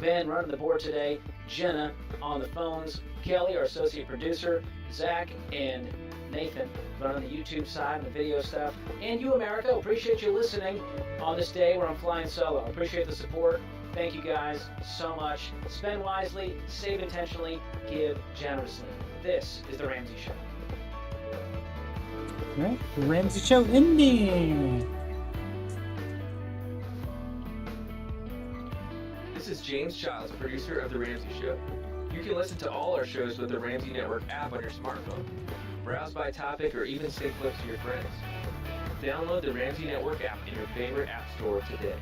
Ben running the board today, Jenna on the phones, Kelly, our associate producer, Zach and Nathan running the YouTube side and the video stuff, and you, America. Appreciate you listening on this day where I'm flying solo. Appreciate the support. Thank you guys so much. Spend wisely, save intentionally, give generously. This is The Ramsey Show. All right, The Ramsey Show ending. This is James Childs, producer of The Ramsey Show. You can listen to all our shows with the Ramsey Network app on your smartphone. Browse by topic or even send clips to your friends. Download the Ramsey Network app in your favorite app store today.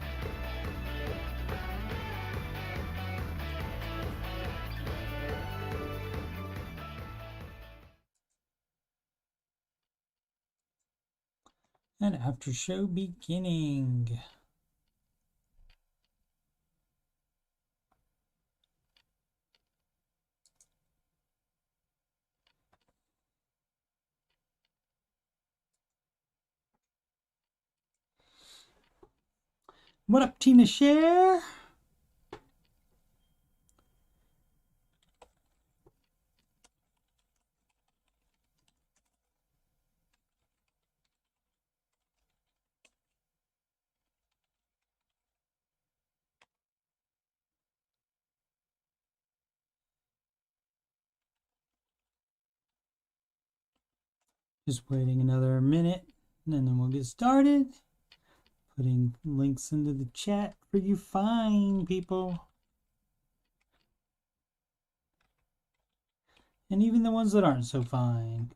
And after show beginning. What up, Tina Share? Just waiting another minute, and then we'll get started. Putting links into the chat for you fine people. And even the ones that aren't so fine.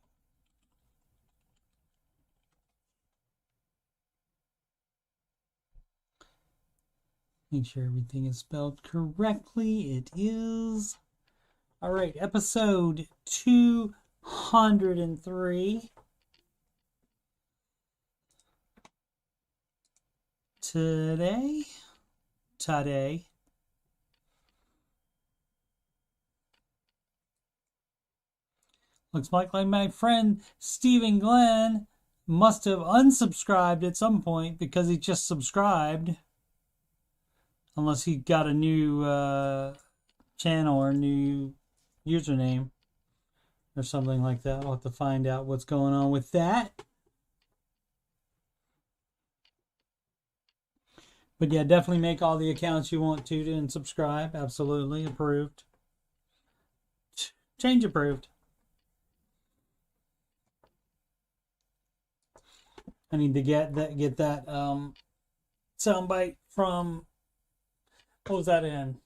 Make sure everything is spelled correctly. It is. All right, episode 203. Today. Looks like my friend Stephen Glenn must have unsubscribed at some point because he just subscribed. Unless he got a new channel or new username or something like that. I'll have to find out what's going on with that. But yeah, definitely make all the accounts you want to and subscribe. Absolutely approved. Change approved. I need to get that soundbite from, what was that in?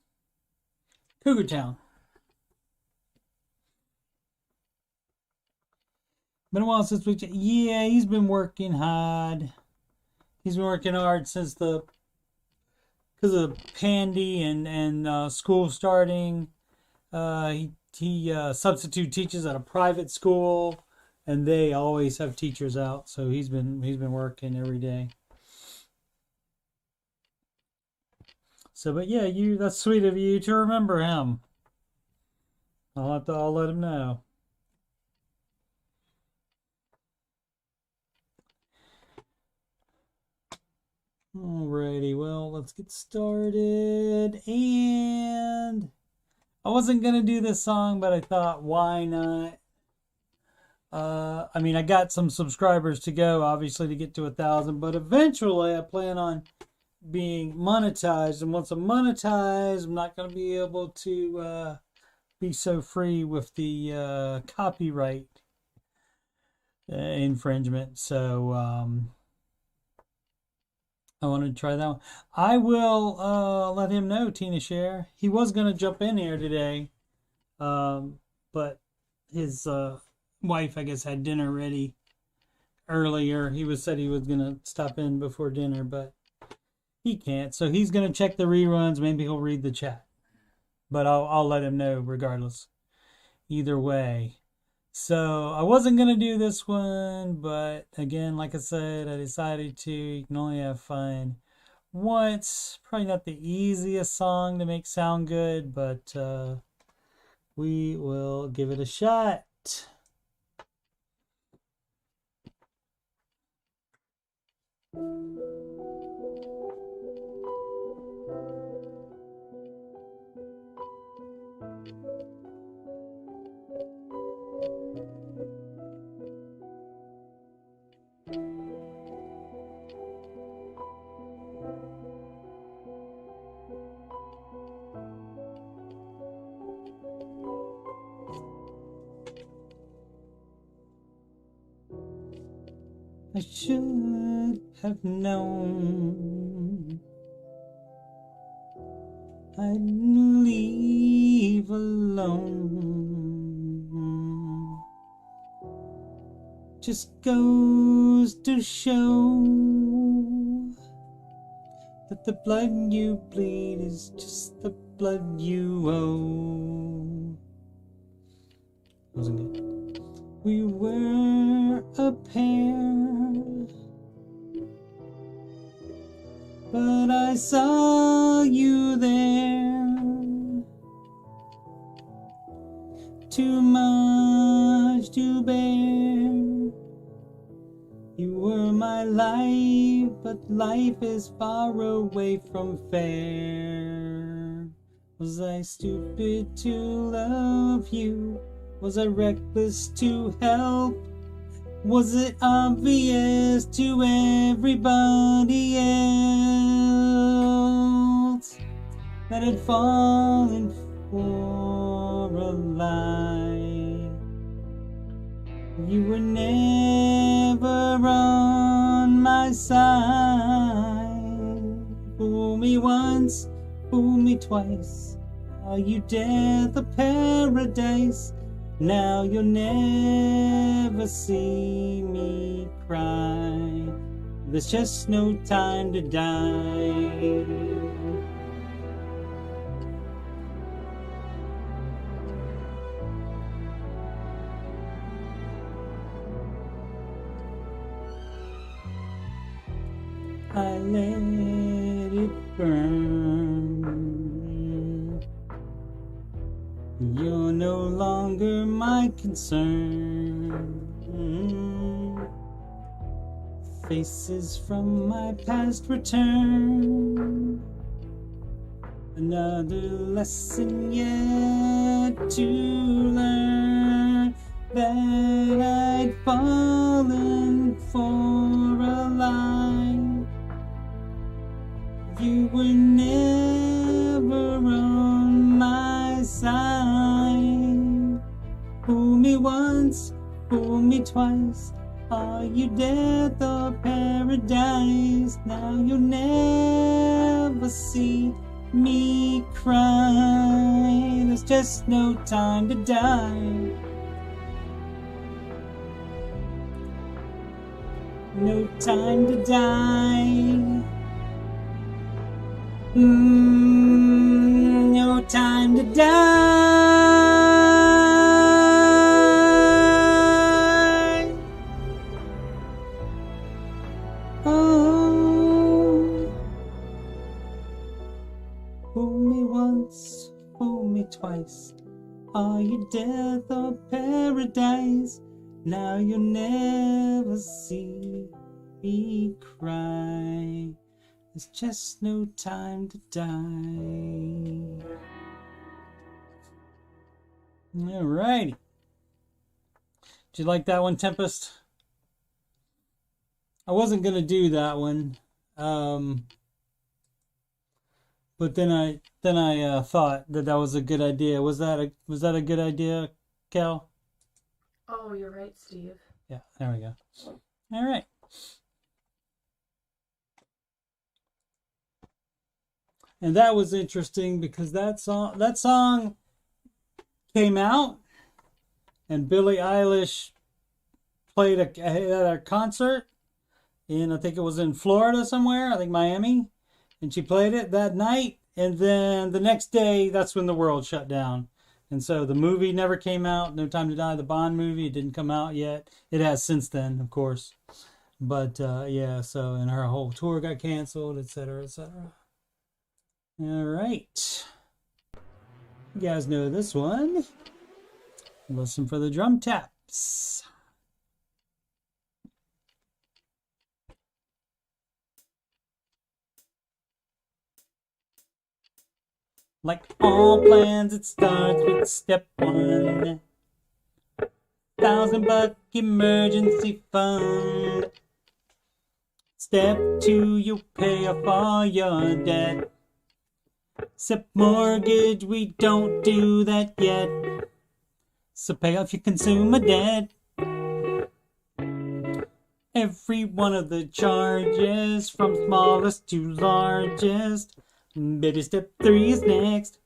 Cougar Town. Been a while since we. Yeah, he's been working hard. He's been working hard since because of Pandy and school starting. He substitute teaches at a private school, and they always have teachers out. So he's been working every day. So, but yeah, that's sweet of you to remember him. I'll let him know. Alrighty, well, let's get started. And I wasn't gonna do this song, but I thought, why not? I mean, I got some subscribers to go, obviously, to get to 1,000, but eventually I plan on being monetized, and once I'm monetized, I'm not going to be able to be so free with the copyright infringement. So I want to try that one. I will let him know, Tina Share. He was going to jump in here today, but his wife, I guess, had dinner ready earlier. He said he was going to stop in before dinner, but he can't. So he's going to check the reruns. Maybe he'll read the chat. But I'll let him know regardless. Either way. So I wasn't going to do this one, but again, like I said, I decided to. You can only have fun once. Probably not the easiest song to make sound good, but we will give it a shot. I should have known I'd leave alone. Just goes to show that the blood you bleed is just the blood you owe. Wasn't good. We were a pair, but I saw you there. Too much to bear. You were my life, but life is far away from fair. Was I stupid to love you? Was I reckless to help? Was it obvious to everybody else that I'd fallen for a lie? You were never on my side. Fool me once, fool me twice. Are you death or paradise? Now you'll never see me cry. There's just no time to die. I let it burn. You're no longer my concern. Faces from my past return. Another lesson yet to learn, that I'd fallen for a lie. You were never on my side. Fool me once, fool me twice. Are you death or paradise? Now you'll never see me cry. There's just no time to die. No time to die. No time to die. Oh, fool me once, fool me twice. Are you death or paradise? Now you'll never see me cry. There's just no time to die. Alrighty. Did you like that one, Tempest? I wasn't gonna do that one, but then I thought that was a good idea. Was that a good idea, Cal? Oh, you're right, Steve. Yeah, there we go. All right. And that was interesting because that song came out, and Billie Eilish played at a concert I think it was in Florida somewhere, I think Miami, and she played it that night, and then the next day, that's when the world shut down. And so the movie never came out, No Time to Die, the Bond movie, it didn't come out yet. It has since then, of course. But yeah, so, and her whole tour got canceled, etc., etc. All right. You guys know this one. Listen for the drum taps. Like all plans, it starts with step one. $1,000 emergency fund. Step two, you pay off all your debt. Except mortgage, we don't do that yet. So pay off your consumer debt. every one of the charges, from smallest to largest. Baby step 3 is next.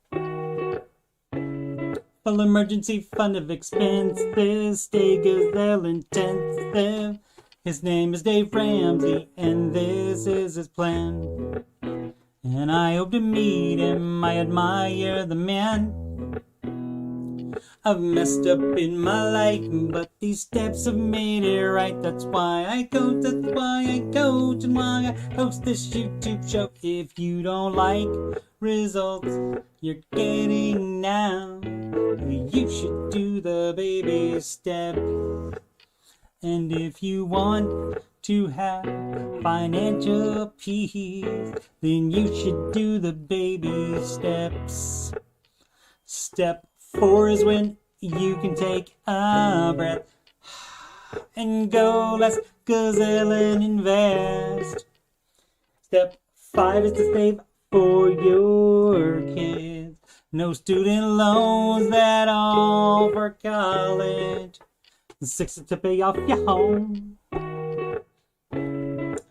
Full emergency fund of expenses, stay gazelle intensive. His name is Dave Ramsey, and this is his plan. And I hope to meet him, I admire the man. I've messed up in my life, but these steps have made it right. That's why I coach, that's why I coach, and why I host this YouTube show. If you don't like results you're getting now, you should do the baby step. And if you want to have financial peace, then you should do the baby steps. Step 4 is when you can take a breath and go, let's gazelle and invest. Step 5 is to save for your kids. No student loans at all for college. 6 is to pay off your home.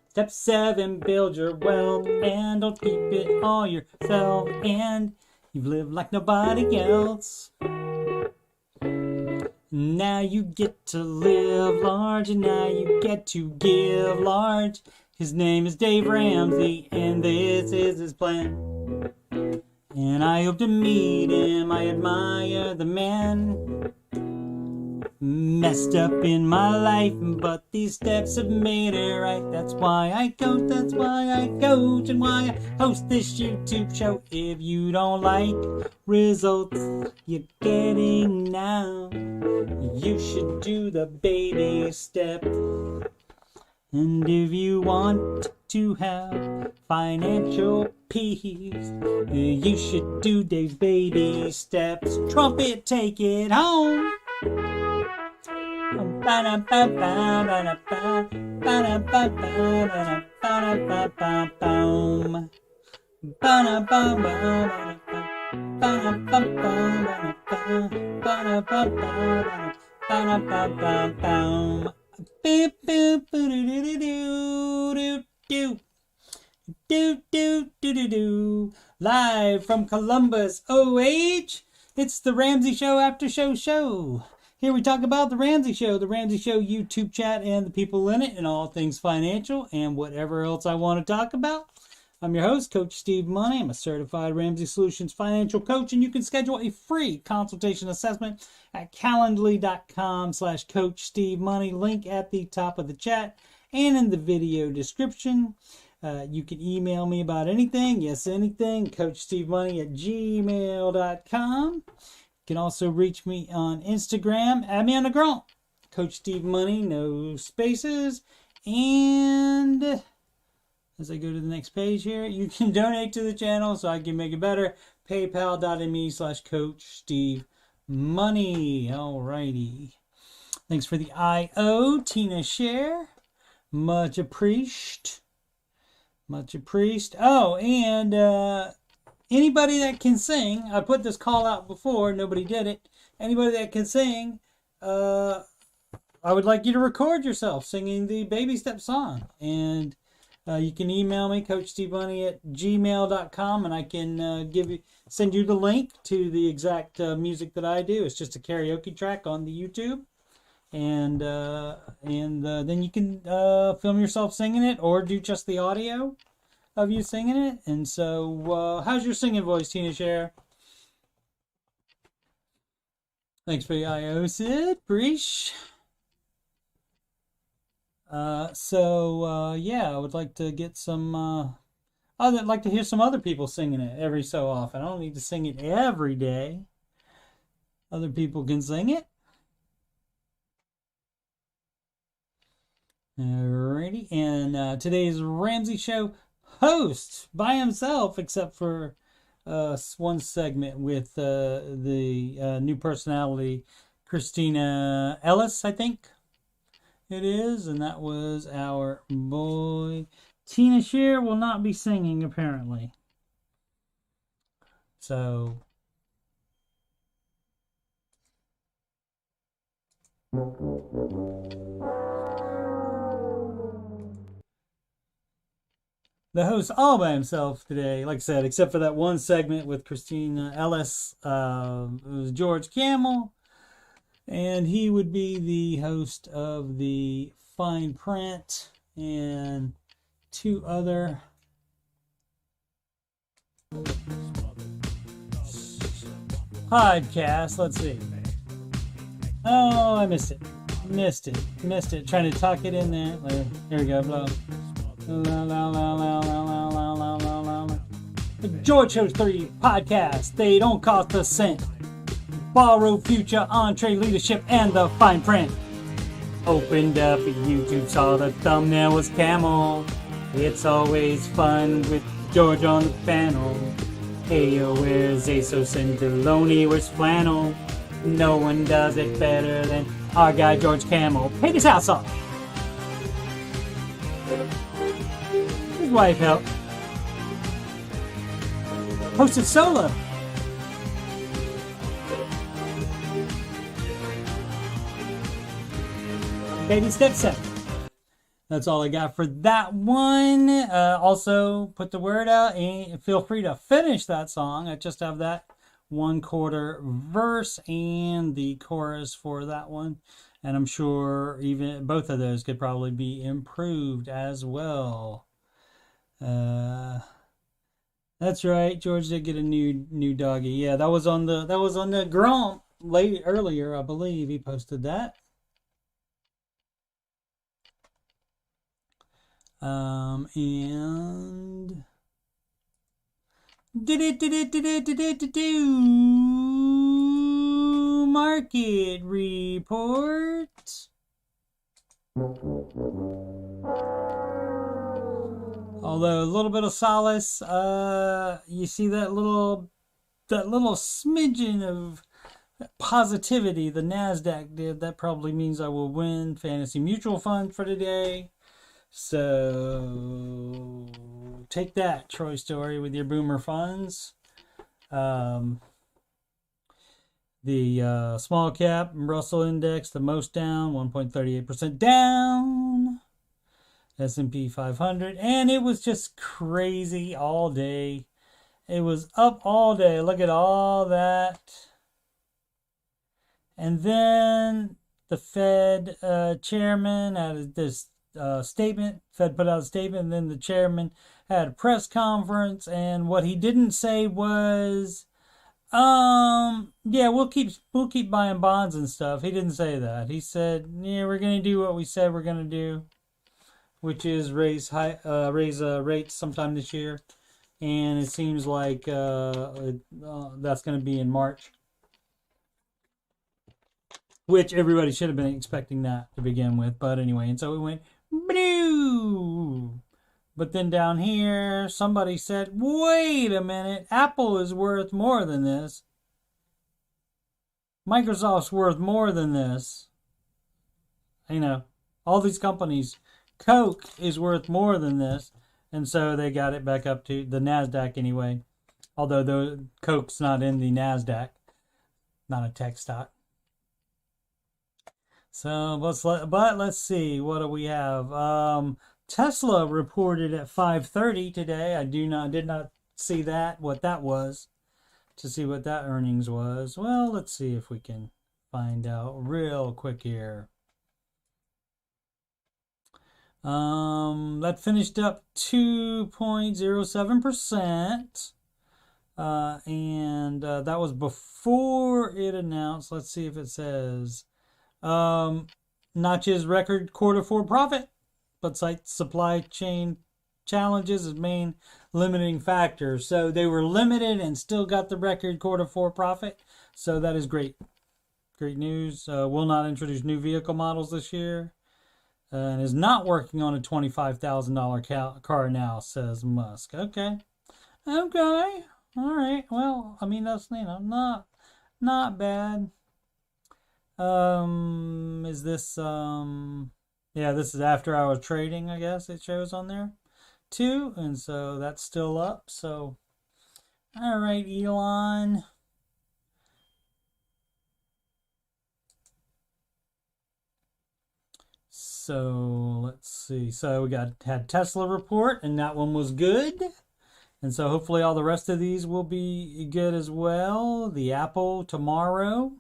Step 7, build your wealth and don't keep it all yourself. And you've lived like nobody else. Now you get to live large, and now you get to give large. His name is Dave Ramsey, and this is his plan. And I hope to meet him, I admire the man. Messed up in my life, but these steps have made it right. That's why I coach, that's why I coach, and why I host this YouTube show. If you don't like results you're getting now, you should do the baby step. And if you want to have financial peace, you should do Dave's baby steps. Trumpet, take it home. Live from Columbus, OH, it's the Ramsey Show Aftershow show. Here we talk about the Ramsey Show YouTube chat, and the people in it, and all things financial, and whatever else I want to talk about. I'm your host, Coach Steve Money. I'm a certified Ramsey Solutions financial coach, and you can schedule a free consultation assessment at calendly.com/Coach Steve Money. Link at the top of the chat and in the video description. You can email me about anything, yes, anything, CoachSteveMoney@gmail.com. You can also reach me on Instagram, add me on the Gronk, Coach Steve Money, no spaces. And as I go to the next page here, you can donate to the channel so I can make it better. PayPal.me/Coach Steve Money. Alrighty. Thanks for the IO, Tina Share. Much appreciated. Much appreciated. Oh, and anybody that can sing, I put this call out before, nobody did it. Anybody that can sing, I would like you to record yourself singing the Baby Step song. And you can email me, CoachSteveMoney@gmail.com, and I can send you the link to the exact music that I do. It's just a karaoke track on the YouTube. And then you can film yourself singing it, or do just the audio of you singing it. And so, how's your singing voice, Tina Share? Thanks for the IO, Sid. Preach. Yeah, I would like to get some, I'd like to hear some other people singing it every so often. I don't need to sing it every day. Other people can sing it. Alrighty, and today's Ramsey Show host by himself, except for one segment with the new personality, Christina Ellis, I think it is, and that was our boy. Tina Shear will not be singing, apparently. So the host all by himself today. Like I said, except for that one segment with Christina Ellis. It was George Camel. And he would be the host of the Fine Print and two other podcasts. Let's see. Oh, I missed it. Missed it. Trying to tuck it in there. Here we go. Blow. La, la, la, la, la, la, la, la, la, la. The George Shows 3 podcasts. They don't cost a cent. Borrow future, entree, leadership, and the fine print. Opened up YouTube, saw the thumbnail was camel. It's always fun with George on the panel. Kiyo wears ASOS and Deloney wears flannel. No one does it better than our guy George Camel. Paid his house off. His wife helped. Hosted solo. Baby stepson. That's all I got for that one. Also, put the word out and feel free to finish that song. I just have that 1/4 verse and the chorus for that one. And I'm sure even both of those could probably be improved as well. That's right. George did get a new doggy. Yeah, that was on the Gromp earlier, I believe he posted that. And market report. Although a little bit of solace, you see that little smidgen of positivity the NASDAQ did. That probably means I will win Fantasy Mutual Fund for today. So take that, Troy Story, with your boomer funds. The small cap Russell Index, the most down, 1.38% down. S&P 500, and it was just crazy all day. It was up all day. Look at all that. And then the Fed chairman had this statement. Fed put out a statement, and then the chairman had a press conference, and what he didn't say was, yeah, we'll keep buying bonds and stuff. He didn't say that. He said, yeah, we're gonna do what we said we're gonna do, which is raise rates sometime this year, and it seems like that's gonna be in March, which everybody should have been expecting that to begin with. But anyway, and so we went blue. But then down here, somebody said, wait a minute, Apple is worth more than this. Microsoft's worth more than this. You know, all these companies, Coke is worth more than this. And so they got it back up to the NASDAQ anyway. Although Coke's not in the NASDAQ. Not a tech stock. So let's see, what do we have? Tesla reported at 5:30 today. I did not see what that was, to see what that earnings was. Well, let's see if we can find out real quick here. That finished up 2.07%. And that was before it announced. Let's see if it says notches record Q4 profit, but cites supply chain challenges as main limiting factor. So they were limited and still got the record Q4 profit. So that is great. Great news. Will not introduce new vehicle models this year. And is not working on a $25,000 car now, says Musk. Okay. All right. Well, I mean, that's, not bad. Is this, yeah, this is after hour trading, I guess it shows on there too. And so that's still up. So, all right, Elon. So let's see. So we had Tesla report, and that one was good. And so hopefully all the rest of these will be good as well. The Apple tomorrow.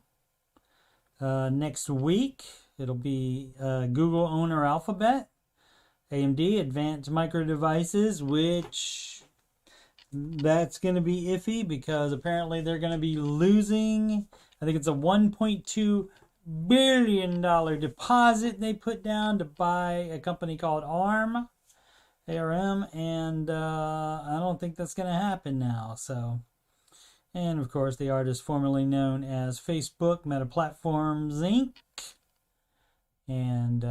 Next week, it'll be Google owner Alphabet. AMD, Advanced Micro Devices, which that's going to be iffy because apparently they're going to be losing, I think it's a $1.2 billion deposit they put down to buy a company called ARM, and I don't think that's going to happen now. So, and of course, the artist formerly known as Facebook, Meta Platforms Inc., and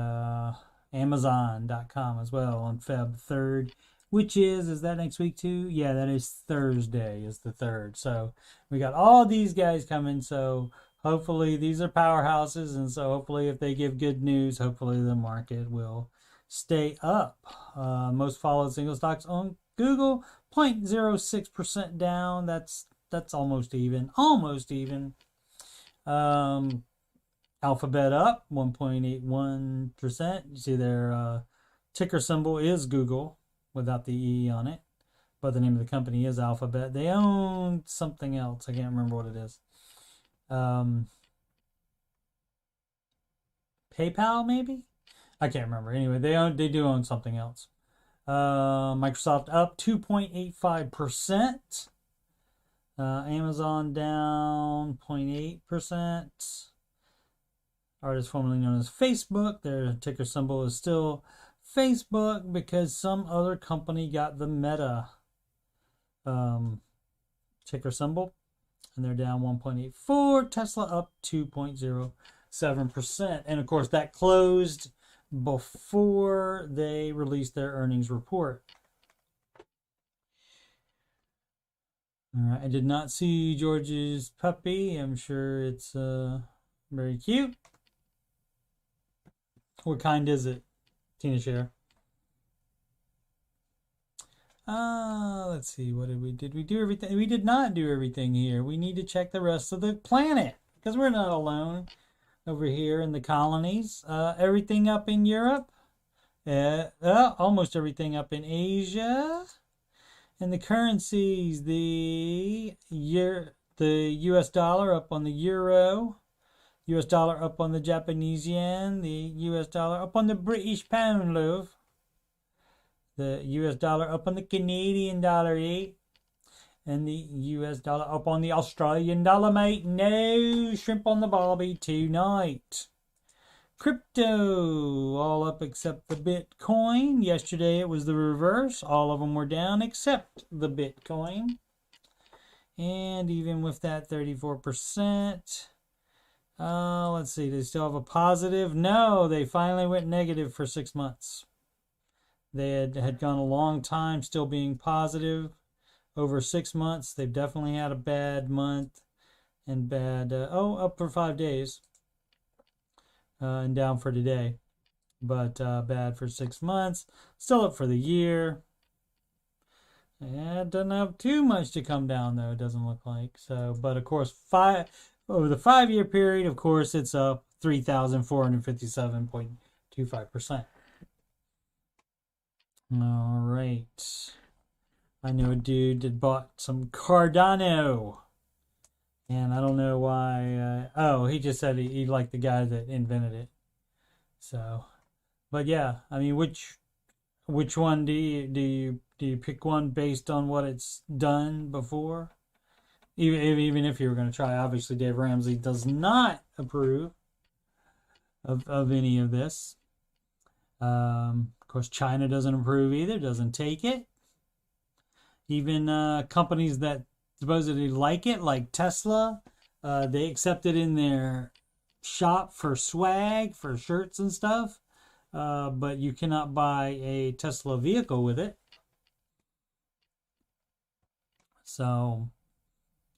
Amazon.com as well on Feb 3rd, which is that next week too? Yeah, that is Thursday, is the 3rd. So we got all these guys coming. So hopefully these are powerhouses. And so hopefully if they give good news, hopefully the market will stay up. Most followed single stocks on Google, 0.06% down. That's almost even. Almost even. Alphabet up 1.81%. You see their ticker symbol is Google without the E on it, but the name of the company is Alphabet. They own something else. I can't remember what it is. PayPal maybe? I can't remember. Anyway, they do own something else. Microsoft up 2.85%. Amazon down 0.8%. Artist formerly known as Facebook. Their ticker symbol is still Facebook because some other company got the Meta ticker symbol, and they're down 1.84. Tesla up 2.07%. And of course, that closed before they released their earnings report. All right, I did not see George's puppy. I'm sure it's very cute. What kind is it, Tina Share? Let's see. What did we do everything? We did not do everything here. We need to check the rest of the planet because we're not alone over here in the colonies. Everything up in Europe. Almost everything up in Asia. And the currencies, the US dollar up on the euro. US dollar up on the Japanese yen, the US dollar up on the British pound, love. The US dollar up on the Canadian dollar, and the US dollar up on the Australian dollar, mate. No shrimp on the barbie tonight. Crypto, all up except the Bitcoin. Yesterday it was the reverse. All of them were down except the Bitcoin. And even with that 34%. Let's see, do they still have a positive? No, they finally went negative for 6 months. They had gone a long time still being positive. Over 6 months, they've definitely had a bad month and bad, up for 5 days. And down for today. But bad for 6 months. Still up for the year. Yeah, it doesn't have too much to come down, though, it doesn't look like. So, but of course, over the 5-year period, of course, it's up 3,457.25%. All right. I know a dude that bought some Cardano. And I don't know why. He just said he liked the guy that invented it. So, but yeah, I mean, which one do you pick one based on what it's done before? Even if you were going to try, obviously Dave Ramsey does not approve of any of this. Of course, China doesn't approve either, doesn't take it. Even companies that supposedly like it, like Tesla, they accept it in their shop for swag, for shirts and stuff. But you cannot buy a Tesla vehicle with it. So,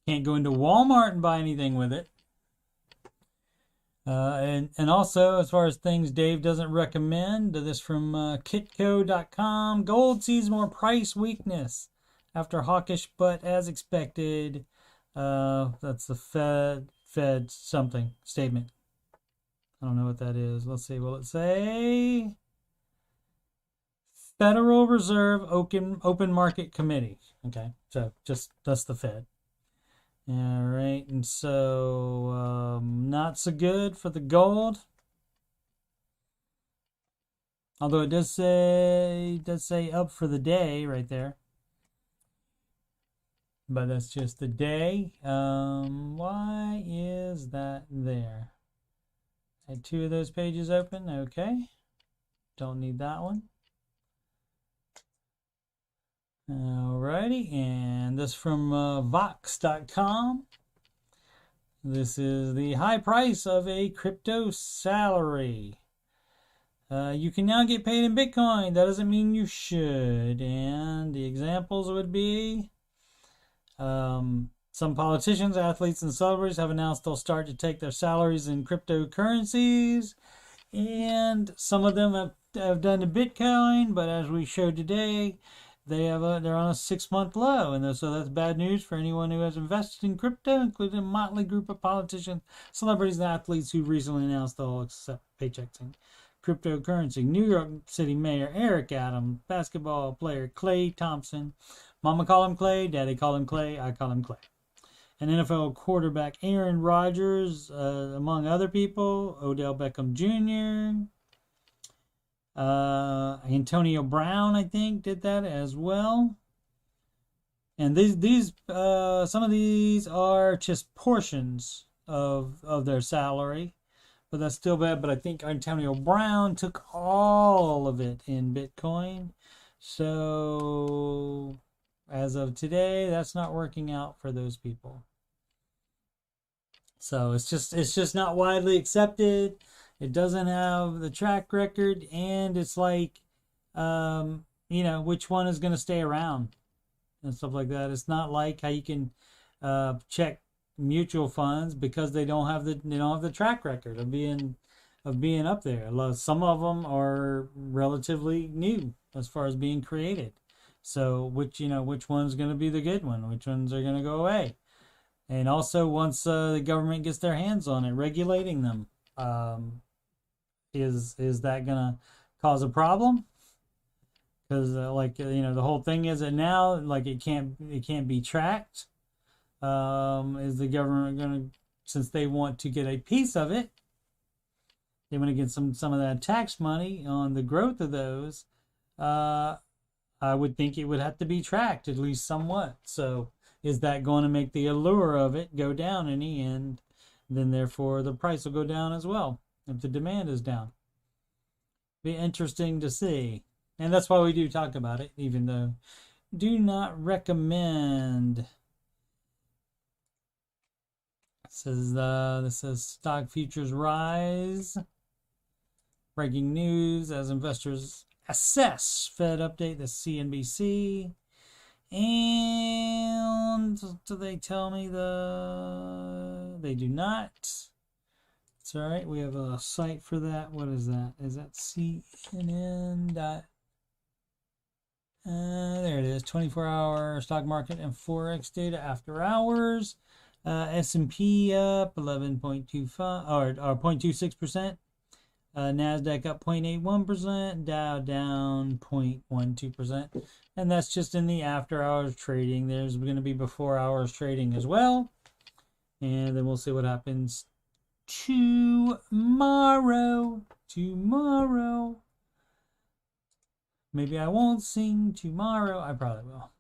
can't go into Walmart and buy anything with it. And also, as far as things Dave doesn't recommend, this from kitco.com. Gold sees more price weakness after hawkish, but as expected. That's the Fed something statement. I don't know what that is. Let's see. Will it say Federal Reserve Open Market Committee? Okay, so just that's the Fed. All right, and so not so good for the gold. Although it does say up for the day right there. But that's just the day. Why is that there? I had 2 of those pages open. Okay. Don't need that one. Alrighty, and this from Vox.com. This is the high price of a crypto salary. You can now get paid in Bitcoin. That doesn't mean you should. And the examples would be some politicians, athletes, and celebrities have announced they'll start to take their salaries in cryptocurrencies. And some of them have done the Bitcoin, but as we showed today, they're on a 6-month low, and so that's bad news for anyone who has invested in crypto, including a motley group of politicians, celebrities, and athletes who recently announced they'll accept paychecks in cryptocurrency. New York City Mayor Eric Adams, basketball player Klay Thompson, Mama call him Clay, Daddy call him Clay, I call him Clay. And NFL quarterback Aaron Rodgers, among other people, Odell Beckham Jr., Antonio Brown, I think, did that as well. And these some of these are just portions of their salary, but that's still bad. But I think Antonio Brown took all of it in Bitcoin. So as of today, that's not working out for those people. So it's just not widely accepted. It doesn't have the track record, and it's like, which one is going to stay around and stuff like that. It's not like how you can check mutual funds because they don't have the track record of being up there. Some of them are relatively new as far as being created. So which one's going to be the good one? Which ones are going to go away? And also, once the government gets their hands on it, regulating them. Is that gonna cause a problem? Because the whole thing is that now it can't be tracked. Is the government gonna, since they want to get a piece of it, they want to get some of that tax money on the growth of those? I would think it would have to be tracked at least somewhat. So is that going to make the allure of it go down in the end? Then therefore the price will go down as well if the demand is down. Be interesting to see. And that's why we do talk about it, even though do not recommend. This says stock futures rise. Breaking news as investors assess Fed update, the CNBC. And do they tell me they do not? It's all right. We have a site for that. What is that? Is that CNN? There it is. 24-hour stock market and forex data after hours. S&P up 11.25 or 0.26%. Nasdaq up 0.81%. Dow down 0.12%. And that's just in the after hours trading. There's going to be before hours trading as well. And then we'll see what happens tomorrow. Maybe I won't sing tomorrow. I probably will.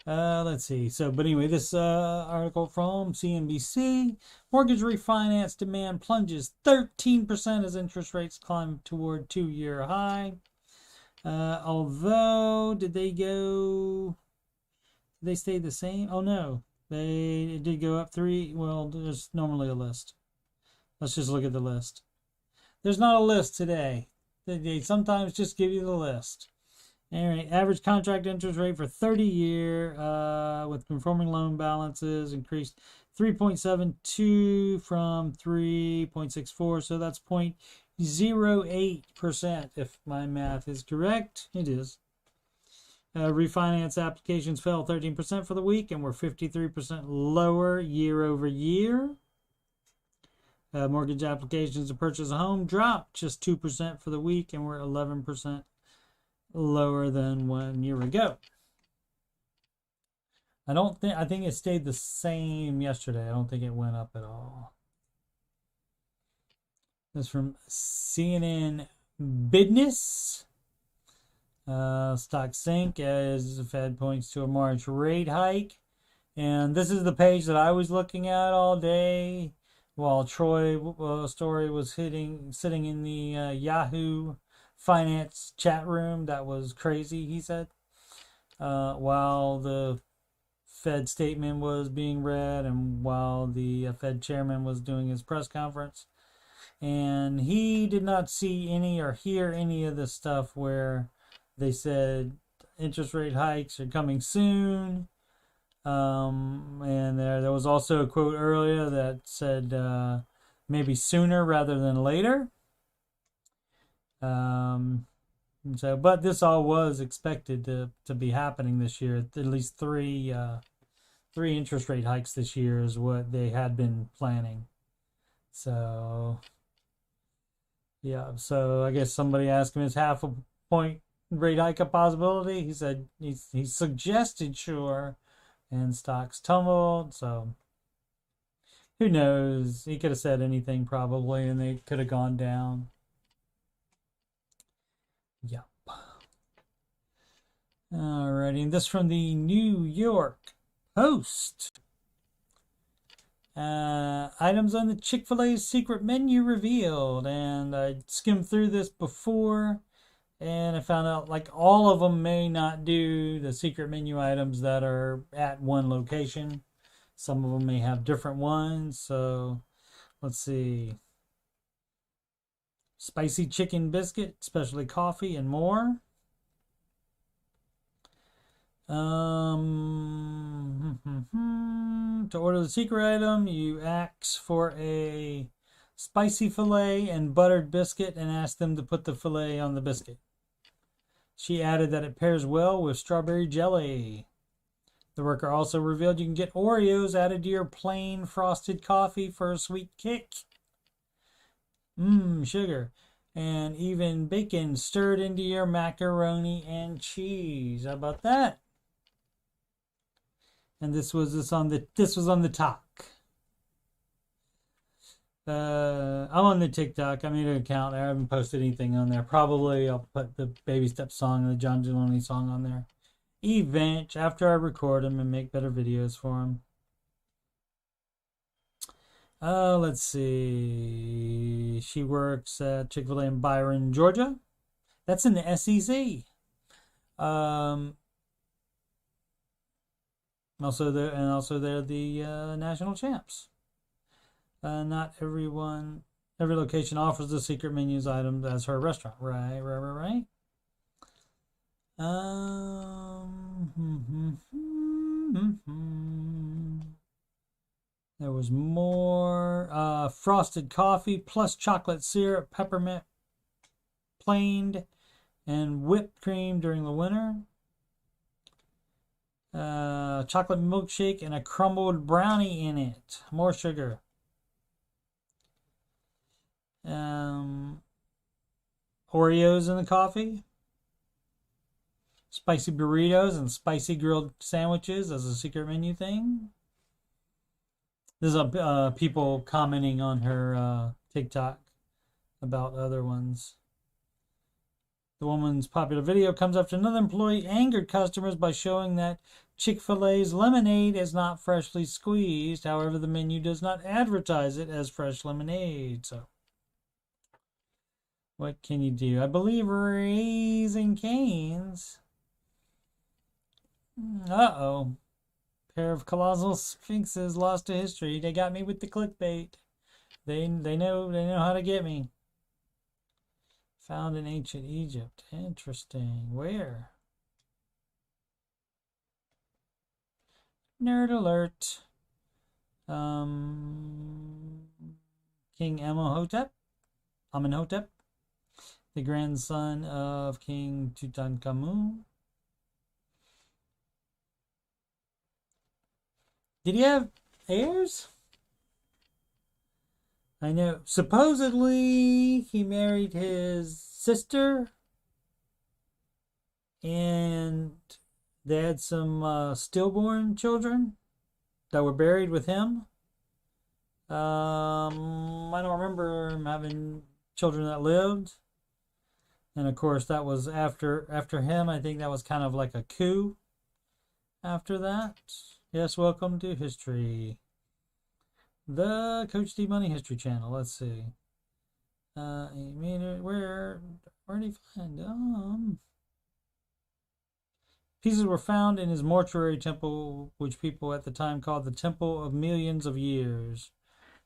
Let's see. But anyway, this article from CNBC. Mortgage refinance demand plunges 13% as interest rates climb toward 2-year high. Although, did they stay the same? Oh no. They did go up 3. Well, there's normally a list. Let's just look at the list. There's not a list today. They sometimes just give you the list. All right, average contract interest rate for 30-year with conforming loan balances increased 3.72 from 3.64. So that's 0.08%, if my math is correct. It is. Refinance applications fell 13% for the week and were 53% lower year over year. Mortgage applications to purchase a home dropped just 2% for the week, and we're 11% lower than 1 year ago. I think it stayed the same yesterday. I don't think it went up at all. This is from CNN Business. Stock sink as the Fed points to a March rate hike. And this is the page that I was looking at all day while Troy Story was sitting in the Yahoo Finance chat room. That was crazy, he said. While the Fed statement was being read and while the Fed chairman was doing his press conference. And he did not see any or hear any of the stuff where they said interest rate hikes are coming soon. And there was also a quote earlier that said maybe sooner rather than later. But this all was expected to be happening this year. At least three interest rate hikes this year is what they had been planning. So yeah, so I guess somebody asked him, is half a point rate hike a possibility? He said he suggested sure, and stocks tumbled. So who knows? He could have said anything probably, and they could have gone down. Yep. Alrighty, and this from the New York Post. Items on the Chick-fil-A's secret menu revealed, and I skimmed through this before, and I found out like all of them may not do the secret menu items that are at one location. Some of them may have different ones. So let's see. Spicy chicken biscuit, specialty coffee, and more. To order the secret item, you ask for a spicy fillet and buttered biscuit and ask them to put the fillet on the biscuit. She added that it pairs well with strawberry jelly. The worker also revealed you can get Oreos added to your plain frosted coffee for a sweet kick. Sugar. And even bacon stirred into your macaroni and cheese. How about that? And this was on the talk. I'm on the TikTok. I made an account. I haven't posted anything on there. Probably I'll put the Baby Step song and the John Geloni song on there. Eventually, after I record them and make better videos for them. Let's see. She works at Chick-fil-A in Byron, Georgia. That's in the SEC. Also, they're the national champs. Not every location offers the secret menus items as her restaurant. Right. There was more frosted coffee plus chocolate syrup, peppermint, planed, and whipped cream during the winter. Chocolate milkshake and a crumbled brownie in it. More sugar. Oreos in the coffee. Spicy burritos and spicy grilled sandwiches as a secret menu thing. There's people commenting on her TikTok about other ones. The woman's popular video comes after another employee angered customers by showing that Chick-fil-A's lemonade is not freshly squeezed. However, the menu does not advertise it as fresh lemonade. So, what can you do? I believe Raising Cane's. Uh-oh. Pair of colossal sphinxes lost to history. They got me with the clickbait. They know how to get me. Found in ancient Egypt. Interesting. Where? Nerd alert. King Amenhotep, the grandson of King Tutankhamun. Did he have heirs? I know. Supposedly, he married his sister, and they had some stillborn children that were buried with him. I don't remember him having children that lived. And of course, that was after him. I think that was kind of like a coup after that. Yes, welcome to history. The Coach Steve Money History Channel. Let's see. Where did he find? Pieces were found in his mortuary temple, which people at the time called the Temple of Millions of Years.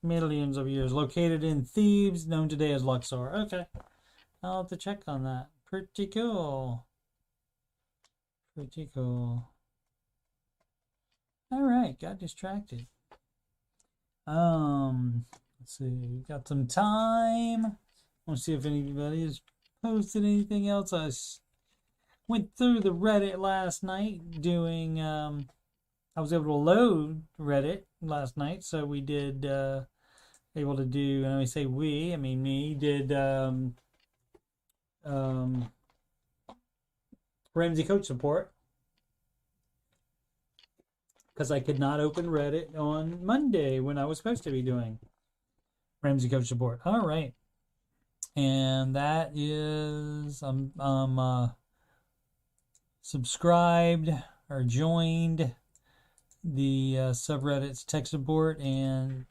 Millions of years. Located in Thebes, known today as Luxor. Okay. I'll have to check on that. Pretty cool. Pretty cool. Alright, got distracted. Let's see. Got some time. I want to see if anybody has posted anything else. I went through the Reddit last night doing I was able to load Reddit last night, so we did able to do, and when I say we, I mean me, did Ramsey Coach support, because I could not open Reddit on Monday when I was supposed to be doing Ramsey Coach support. All right, and that is subscribed or joined the subreddit's tech support and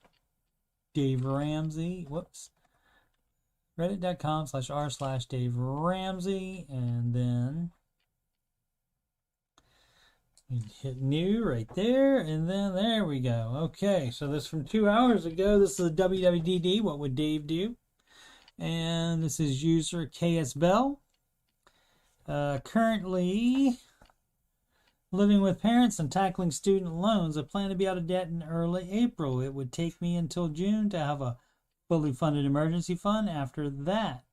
Dave Ramsey. Whoops. Reddit.com/r/Dave Ramsey, and then hit new right there, and then there we go. Okay, so this from 2 hours ago. This is a WWDD. What would Dave do? And this is user KS Bell. Currently living with parents and tackling student loans. I plan to be out of debt in early April. It would take me until June to have a fully funded emergency fund after that.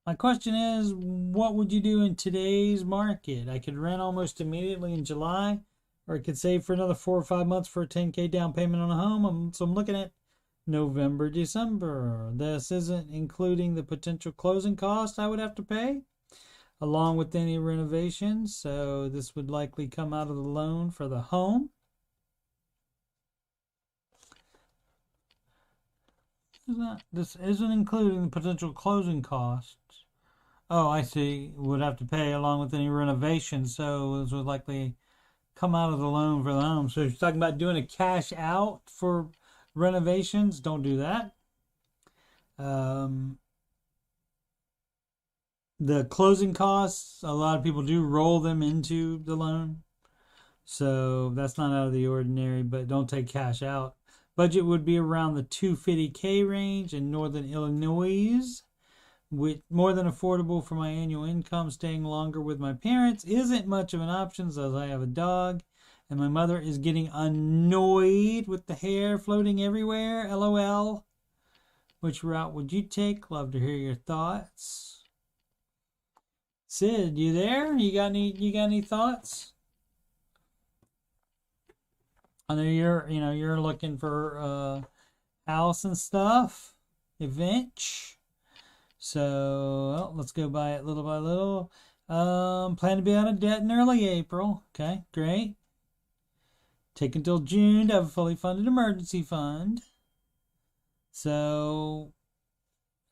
My question is, what would you do in today's market? I could rent almost immediately in July, or I could save for another 4 or 5 months for a $10K down payment on a home. So I'm looking at November, December. This isn't including the potential closing costs I would have to pay, along with any renovations. So this would likely come out of the loan for the home. This isn't including the potential closing costs. Oh, I see. Would have to pay along with any renovations. So this would likely come out of the loan for the home. So if you're talking about doing a cash out for renovations, don't do that. The closing costs, a lot of people do roll them into the loan. So that's not out of the ordinary, but don't take cash out. Budget would be around the $250K range in northern Illinois, with more than affordable for my annual income. Staying longer with my parents isn't much of an option, as I have a dog, and my mother is getting annoyed with the hair floating everywhere. LOL. Which route would you take? Love to hear your thoughts. Sid, you there? You got any thoughts? I know you're looking for house and stuff, event. So well, let's go by it little by little. Plan to be out of debt in early April. Okay, great. Take until June to have a fully funded emergency fund. So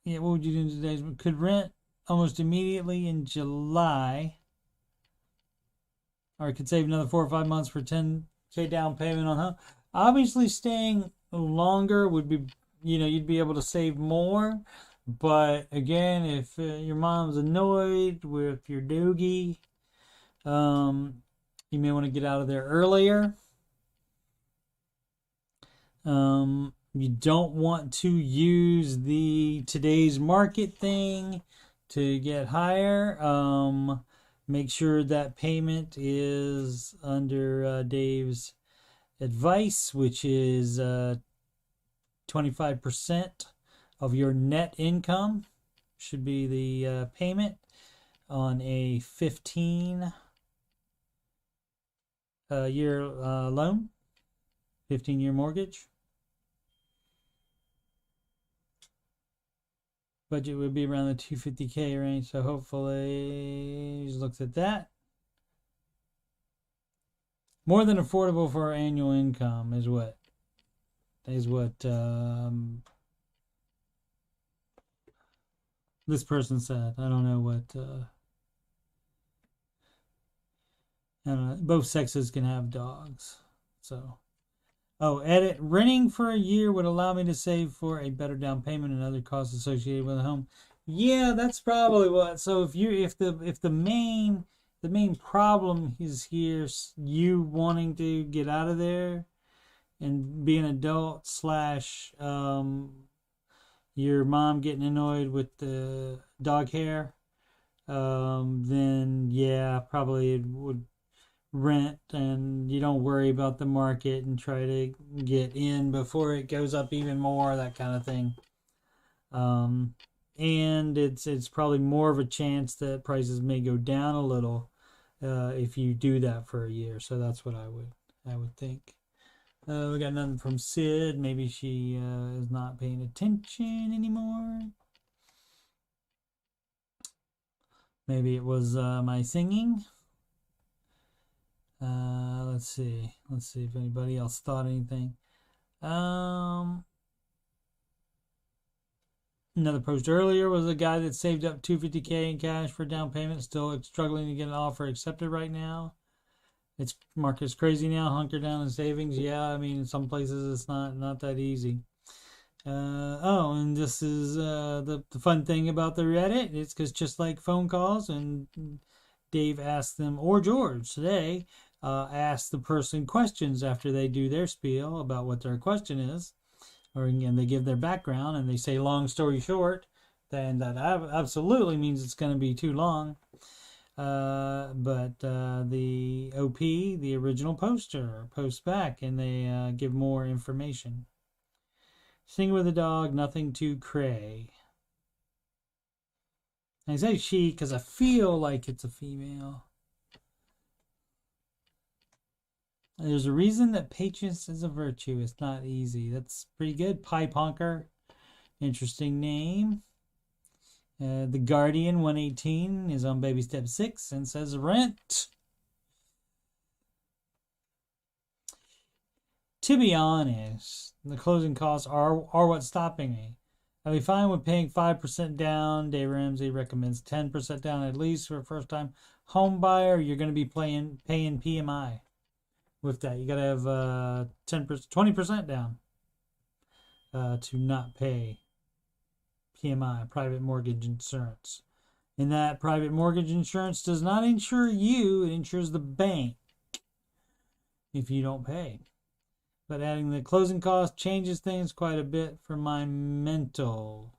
yeah, what would you do in today's? Could rent almost immediately in July, or I could save another 4 or 5 months for $10K down payment on home. Obviously, staying longer would be, you'd be able to save more. But again, if your mom's annoyed with your doogie, you may want to get out of there earlier. You don't want to use the today's market thing to get higher. Make sure that payment is under Dave's advice, which is 25% of your net income should be the payment on a 15-year loan, 15-year mortgage. Budget would be around the $250K range, so hopefully he looks at that. More than affordable for our annual income is what this person said. I don't know what. I don't know. Both sexes can have dogs, so. Oh, edit. Renting for a year would allow me to save for a better down payment and other costs associated with a home. Yeah, that's probably what. So if the main problem is here, you wanting to get out of there and be an adult / your mom getting annoyed with the dog hair, then yeah, probably it would rent, and you don't worry about the market and try to get in before it goes up even more, that kind of thing. And it's probably more of a chance that prices may go down a little if you do that for a year. So that's what I would think. We got nothing from Sid. Maybe she is not paying attention anymore. Maybe it was my singing. Let's see if anybody else thought anything. Another post earlier was a guy that saved up $250K in cash for down payment, still struggling to get an offer accepted right now. It's market's crazy now. Hunker down in savings. Yeah, I mean, in some places it's not that easy. And this is the fun thing about the Reddit. It's because just like phone calls, and Dave asked them, or George today, asked the person questions after they do their spiel about what their question is, and they give their background, and they say long story short, then that absolutely means it's going to be too long. But the OP, the original poster, posts back, and they give more information. Sing with a dog, nothing too cray. I say she because I feel like it's a female. There's a reason that patience is a virtue. It's not easy. That's pretty good. Pipe Honker. Interesting name. The Guardian 118 is on baby step 6 and says rent. To be honest, the closing costs are what's stopping me. I'll be fine with paying 5% down. Dave Ramsey recommends 10% down at least for a first-time home buyer. You're going to be paying PMI with that. You got to have 20% down to not pay PMI, private mortgage insurance. And that private mortgage insurance does not insure you. It insures the bank if you don't pay. But adding the closing cost changes things quite a bit for my mental.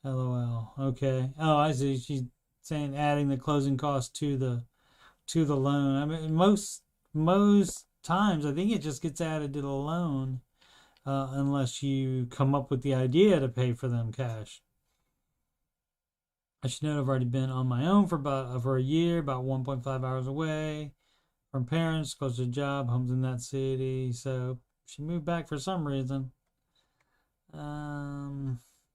LOL. Okay. Oh, I see. She's saying adding the closing cost to the loan. I mean, most times I think it just gets added to the loan, unless you come up with the idea to pay for them cash. I should note I've already been on my own for a year, about 1.5 hours away from parents, close to a job, home's in that city. So she moved back for some reason.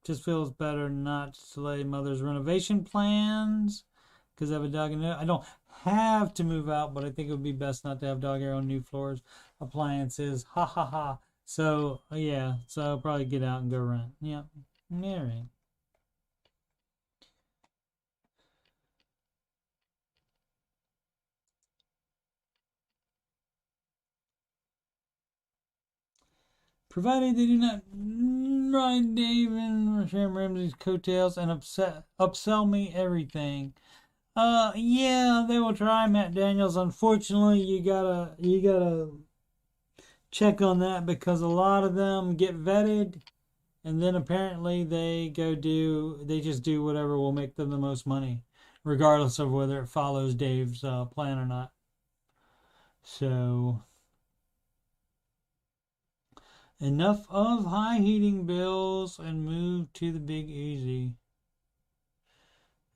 Just feels better not to delay mother's renovation plans because I have a dog in there. I don't have to move out, but I think it would be best not to have dog hair on new floors, appliances. Ha ha ha. So yeah, so I'll probably get out and go rent. Yeah, all right. Provided they do not ride Dave and Ramsey's coattails and upsell me everything. Yeah, they will try, Matt Daniels. Unfortunately, you gotta check on that because a lot of them get vetted, and then apparently they just do whatever will make them the most money, regardless of whether it follows Dave's plan or not. So. Enough of high heating bills and move to the Big Easy.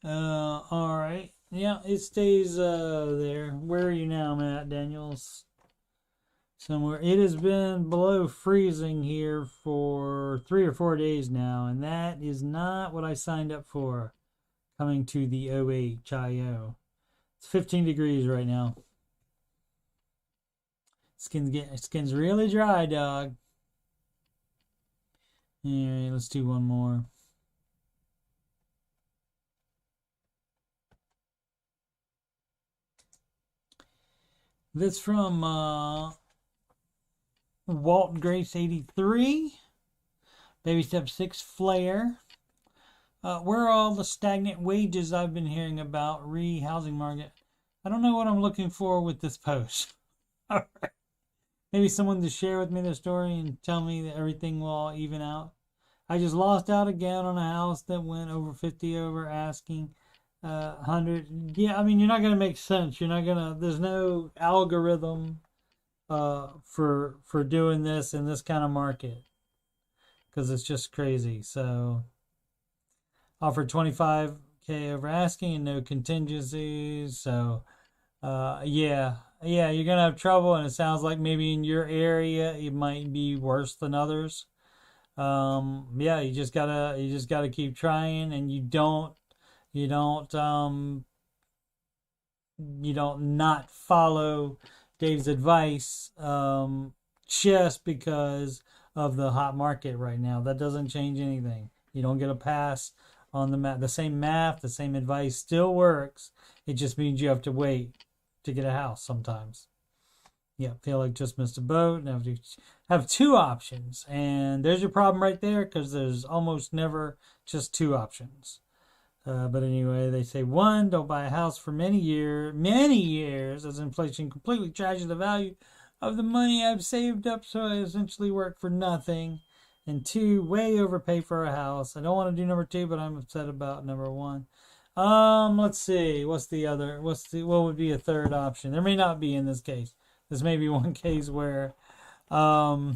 Alright. Yeah, it stays there. Where are you now, Matt Daniels? somewhere. It has been below freezing here for 3 or 4 days now, and that is not what I signed up for coming to the OHIO. It's 15 degrees right now. Skin's really dry, dog. Alright, let's do one more. This from Walt Grace 83. Baby Step 6 Flare. Where are all the stagnant wages I've been hearing about? Housing market. I don't know what I'm looking for with this post. All right. Maybe someone to share with me their story and tell me that everything will all even out. I just lost out again on a house that went over 50 over asking 100. Yeah, I mean, you're not going to make sense. You're not going to, there's no algorithm for doing this in this kind of market because it's just crazy. So offered 25K over asking and no contingencies. So yeah, you're gonna have trouble, and it sounds like maybe in your area it might be worse than others. Yeah, you just gotta keep trying, and you don't not follow Dave's advice just because of the hot market right now. That doesn't change anything. You don't get a pass on the math. The same math, the same advice still works. It just means you have to wait to get a house sometimes. Yeah, feel like just missed a boat and have two options. And there's your problem right there, because there's almost never just two options. But anyway, they say, one, don't buy a house for many years, as inflation completely trashes the value of the money I've saved up, so I essentially work for nothing. And two, way overpay for a house. I don't want to do number two, but I'm upset about number one. Let's see. What's the other? What would be a third option? There may not be in this case. This may be one case where, no,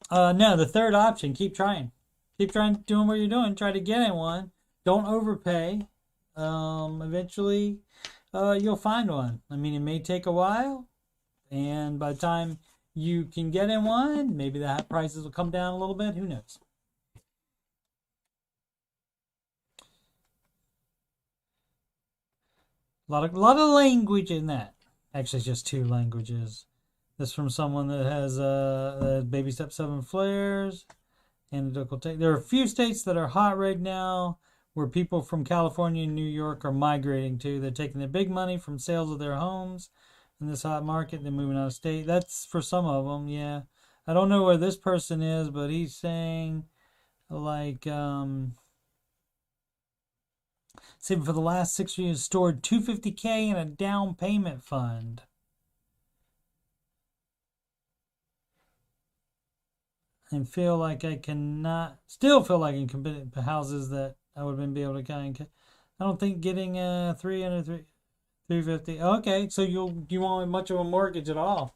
the third option, keep trying. Keep trying, doing what you're doing. Try to get in one. Don't overpay. Eventually, you'll find one. I mean, it may take a while, and by the time you can get in one, maybe the prices will come down a little bit. Who knows? A lot of language in that. Actually, it's just two languages. This from someone that has Baby Step 7 flares. Analytical take. There are a few states that are hot right now where people from California and New York are migrating to. They're taking their big money from sales of their homes in this hot market. They're moving out of state. That's for some of them, yeah. I don't know where this person is, but he's saying, like, saving for the last 6 years, stored $250K in a down payment fund. And still feel like I can commit houses that I would have been able to kind of. I don't think getting 350. Okay, so you won't have much of a mortgage at all.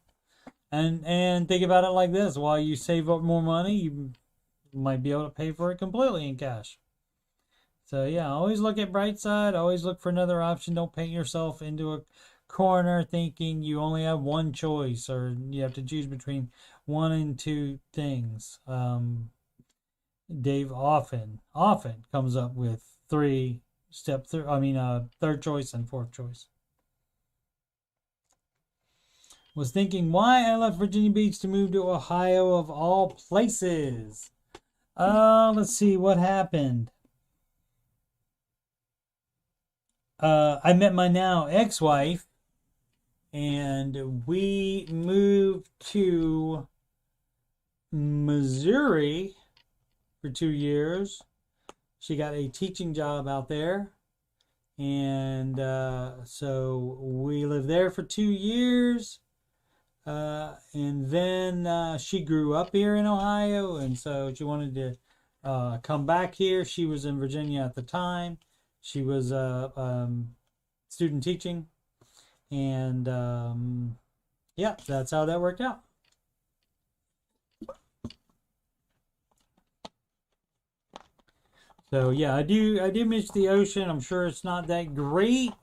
And think about it like this: while you save up more money, you might be able to pay for it completely in cash. So yeah, always look at bright side. Always look for another option. Don't paint yourself into a corner thinking you only have one choice or you have to choose between one and two things. Dave often comes up with third choice and fourth choice. Was thinking why I left Virginia Beach to move to Ohio of all places. Let's see what happened. I met my now ex-wife, and we moved to Missouri for 2 years. She got a teaching job out there, and so we lived there for 2 years. And then she grew up here in Ohio, and so she wanted to come back here. She was in Virginia at the time. She was student teaching, and yeah, that's how that worked out. So yeah, I do miss the ocean. I'm sure it's not that great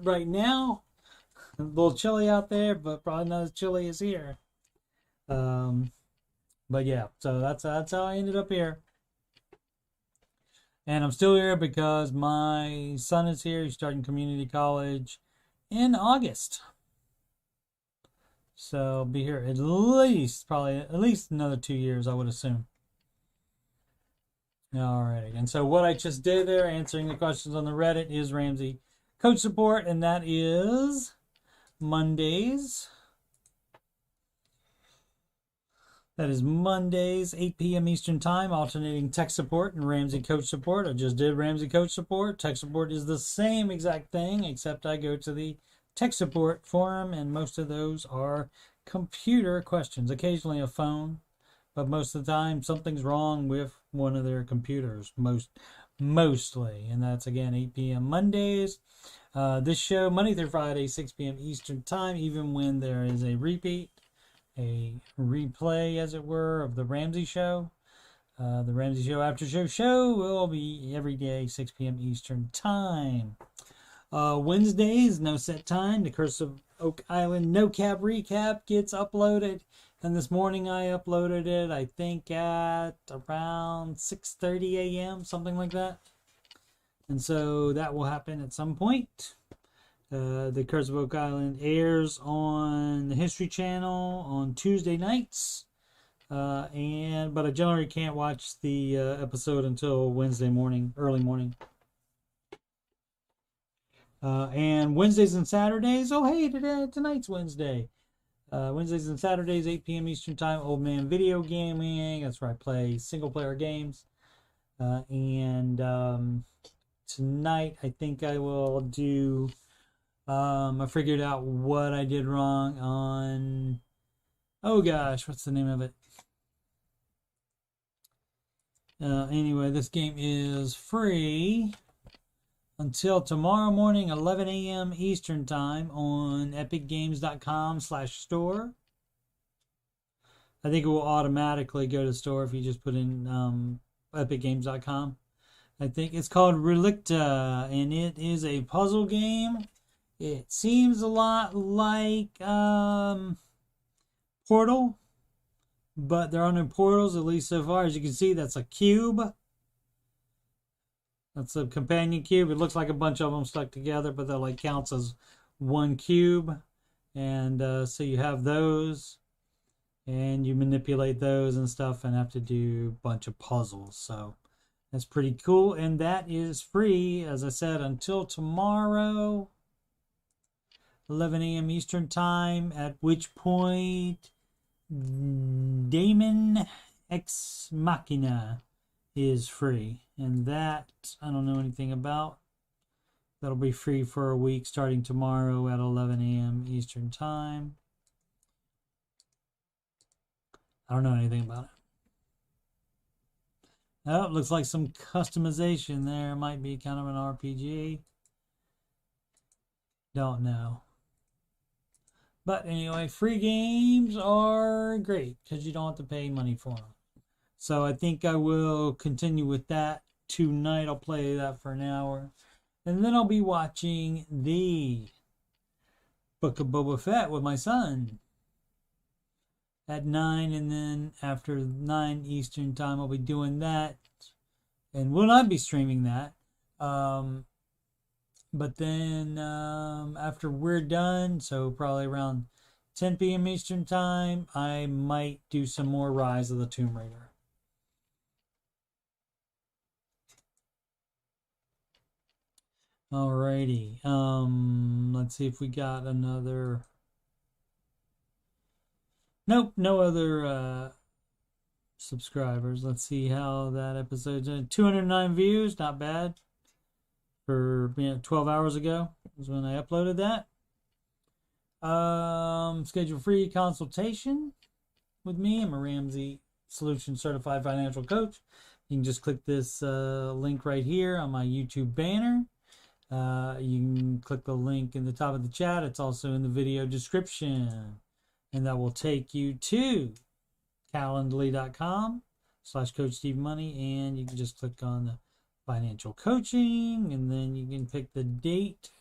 right now. A little chilly out there, but probably not as chilly as here. But yeah, so that's how I ended up here. And I'm still here because my son is here. He's starting community college in August. So I'll be here at least another 2 years, I would assume. Alrighty, and so what I just did there, answering the questions on the Reddit, is Ramsey Coach Support, and that is Mondays. That is Mondays, 8 p.m. Eastern Time, alternating tech support and Ramsey Coach Support. I just did Ramsey Coach Support. Tech support is the same exact thing, except I go to the tech support forum, and most of those are computer questions, occasionally a phone, but most of the time something's wrong with one of their computers, mostly. And that's, again, 8 p.m. Mondays. This show, Monday through Friday, 6 p.m. Eastern Time, even when there is a repeat, a replay, as it were, of the Ramsey Show. The Ramsey Show Aftershow will be every day, 6 p.m. Eastern Time. Wednesdays, no set time. The Curse of Oak Island No Cap Recap gets uploaded. And this morning I uploaded it, I think, at around 6:30 a.m., something like that. And so that will happen at some point. The Curse of Oak Island airs on the History Channel on Tuesday nights. But I generally can't watch the episode until Wednesday morning, early morning. And Wednesdays and Saturdays, tonight's Wednesday. Wednesdays and Saturdays, 8 p.m. Eastern Time, Old Man Video Gaming. That's where I play single-player games. Tonight, I think I will do... I figured out what I did wrong on... Oh gosh, what's the name of it? Anyway, this game is free until tomorrow morning, 11 a.m. Eastern Time on epicgames.com/store. I think it will automatically go to the store if you just put in epicgames.com. I think it's called Relicta, and it is a puzzle game. It seems a lot like Portal, but there are no portals, at least so far. As you can see, that's a cube. That's a companion cube. It looks like a bunch of them stuck together, but they're like counts as one cube. And so you have those, and you manipulate those and stuff, and have to do a bunch of puzzles. So that's pretty cool, and that is free, as I said, until tomorrow, 11 a.m. Eastern Time, at which point Daemon Ex Machina is free. And that, I don't know anything about. That'll be free for a week starting tomorrow at 11 a.m. Eastern Time. I don't know anything about it. Oh, it looks like some customization there. Might be kind of an RPG. Don't know. But anyway, free games are great because you don't have to pay money for them. So I think I will continue with that tonight. I'll play that for an hour. And then I'll be watching the Book of Boba Fett with my son at 9. And then after 9 Eastern Time, I'll be doing that. And will not be streaming that. But then after we're done, so probably around 10 p.m. Eastern Time, I might do some more Rise of the Tomb Raider. Alrighty. Let's see if we got another... Nope, no other subscribers. Let's see how that episode's done. 209 views, not bad. For 12 hours ago was when I uploaded that. Schedule free consultation with me. I'm a Ramsey Solution Certified Financial Coach. You can just click this link right here on my YouTube banner. You can click the link in the top of the chat. It's also in the video description. And that will take you to calendly.com/Coach Steve Money. And you can just click on the financial coaching, and then you can pick the date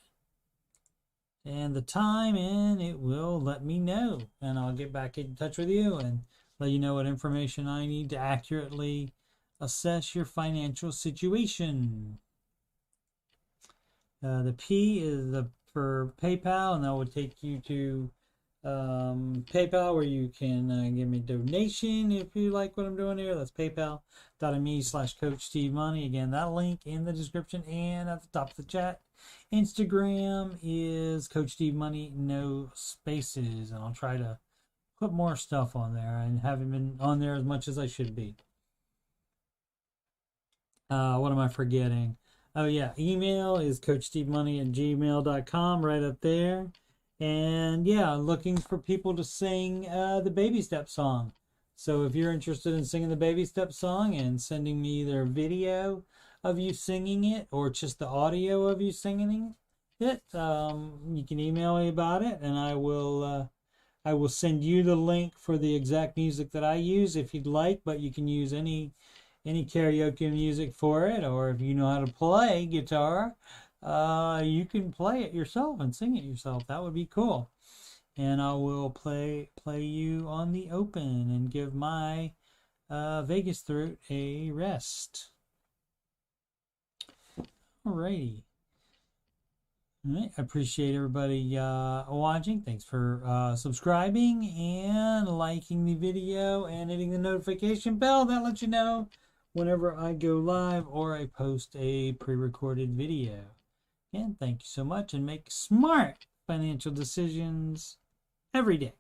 and the time, and it will let me know. And I'll get back in touch with you and let you know what information I need to accurately assess your financial situation. The P is for PayPal, and that will take you to PayPal, where you can give me a donation if you like what I'm doing here. That's paypal.me/Coach Steve Money. Again, that link in the description and at the top of the chat. Instagram is Coach Steve Money, no spaces, and I'll try to put more stuff on there. I haven't been on there as much as I should be. What am I forgetting? Oh yeah, email is coachstevemoney@gmail.com, right up there. And yeah, looking for people to sing the Baby Step song. So if you're interested in singing the Baby Step song and sending me either a video of you singing it or just the audio of you singing it, you can email me about it, and I will send you the link for the exact music that I use if you'd like. But you can use any karaoke music for it, or if you know how to play guitar, you can play it yourself and sing it yourself. That would be cool. And I will play you on the open and give my Vegas throat a rest. Alrighty. All right. I appreciate everybody watching. Thanks for subscribing and liking the video and hitting the notification bell. That lets you know whenever I go live or I post a pre-recorded video. And thank you so much, and make smart financial decisions every day.